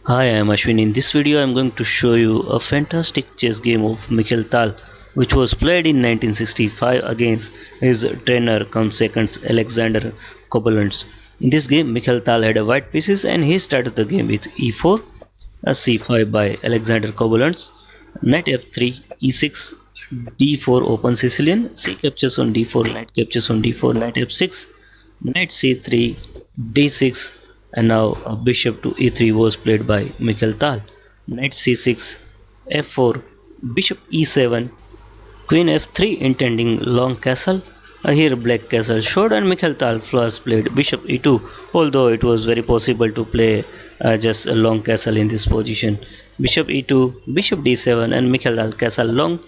Hi, I am Ashwin. In this video, I am going to show you a fantastic chess game of Mikhail Tal, which was played in 1965 against his trainer come seconds Alexander Koblents. In this game, Mikhail Tal had a white pieces and he started the game with e4, a c5 by Alexander Koblents, knight f3, e6, d4 open Sicilian, c captures on d4, knight captures on d4, knight f6, knight c3, d6, and now bishop to e3 was played by Mikhail Tal. Knight c6, f4, bishop e7, queen f3 intending long castle. Here black castle showed and Mikhail Tal first played bishop e2, although it was very possible to play just a long castle in this position. Bishop e2, bishop d7 and Mikhail Tal castle long.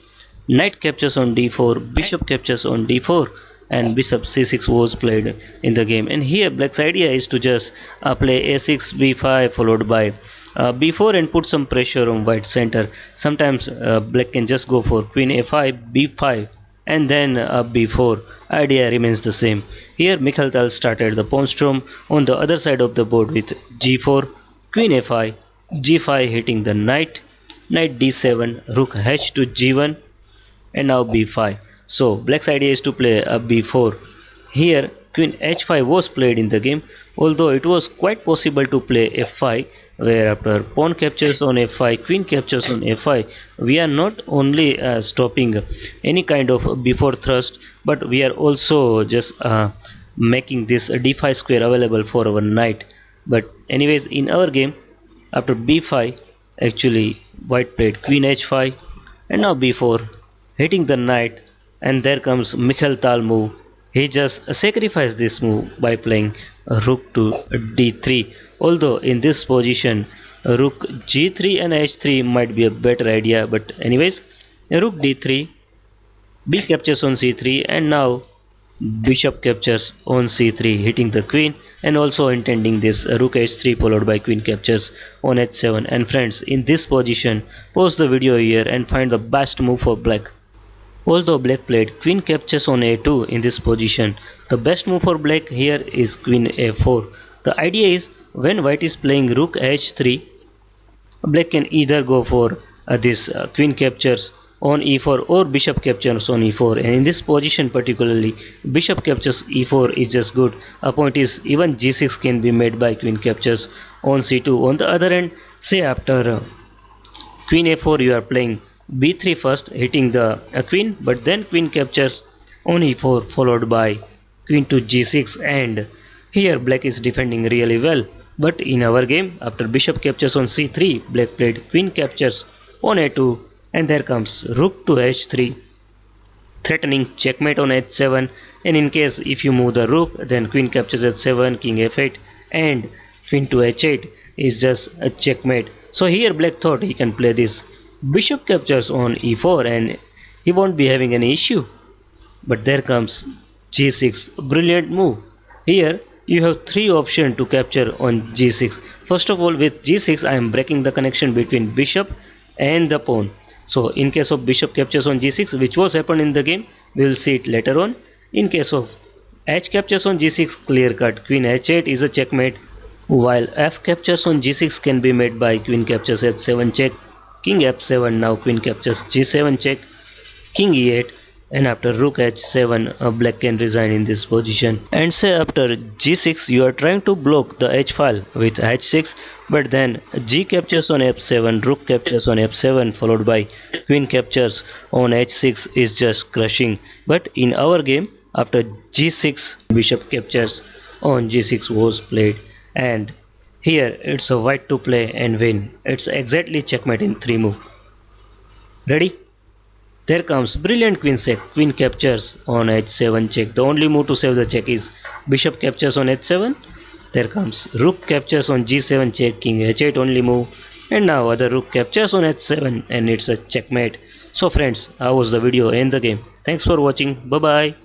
Knight captures on d4, bishop captures on d4, and bishop c6 was played in the game. And here black's idea is to just play a6, b5 followed by b4 and put some pressure on white center. Sometimes black can just go for queen a5, b5 and then b4. Idea remains the same. Here Mikhail Tal started the pawn storm on the other side of the board with g4, queen a5, g5 hitting the knight, knight d7, rook h to g1 and now b5. So black's idea is to play a b4. Here queen h5 was played in the game, although it was quite possible to play f5, where after pawn captures on f5, queen captures on f5, we are not only stopping any kind of b4 thrust, but we are also just making this d5 square available for our knight. But anyways, in our game, after b5, actually white played queen h5 and now b4 hitting the knight, and there comes Mikhail Tal move. He just sacrificed this move by playing rook to d3. Although in this position rook g3 and h3 might be a better idea, but anyways, rook d3, b captures on c3 and now bishop captures on c3 hitting the queen and also intending this rook h3 followed by queen captures on h7. And friends, in this position pause the video here and find the best move for black. Although black played queen captures on a2 in this position, the best move for black here is queen a4. The idea is when white is playing rook h3, black can either go for this queen captures on e4 or bishop captures on e4, and in this position particularly bishop captures e4 is just good. A point is even g6 can be made by queen captures on c2. On the other hand, say after queen a4 you are playing b3 first hitting the queen, but then queen captures on e4 followed by queen to g6, and here black is defending really well. But in our game, after bishop captures on c3, black played queen captures on a2 and there comes rook to h3 threatening checkmate on h7, and in case if you move the rook then queen captures h7, king f8 and queen to h8 is just a checkmate. So here black thought he can play this bishop captures on e4 and he won't be having any issue. But there comes g6, brilliant move. Here you have three options to capture on g6. First of all, with g6 I am breaking the connection between bishop and the pawn. So in case of bishop captures on g6, which was happened in the game, we will see it later on. In case of h captures on g6, clear cut queen h8 is a checkmate, while f captures on g6 can be made by queen captures h7 check, king f7, now queen captures g7 check, king e8, and after rook h7 black can resign in this position. And say after g6 you are trying to block the h file with h6, but then g captures on f7, rook captures on f7 followed by queen captures on h6 is just crushing. But in our game, after g6 bishop captures on g6 was played, and here it's a white to play and win. It's exactly checkmate in 3 move. Ready? There comes brilliant queen check, queen captures on h7 check. The only move to save the check is bishop captures on h7. There comes rook captures on g7 check, king h8 only move. And now other rook captures on h7 and it's a checkmate. So friends, how was the video and the game? Thanks for watching. Bye bye.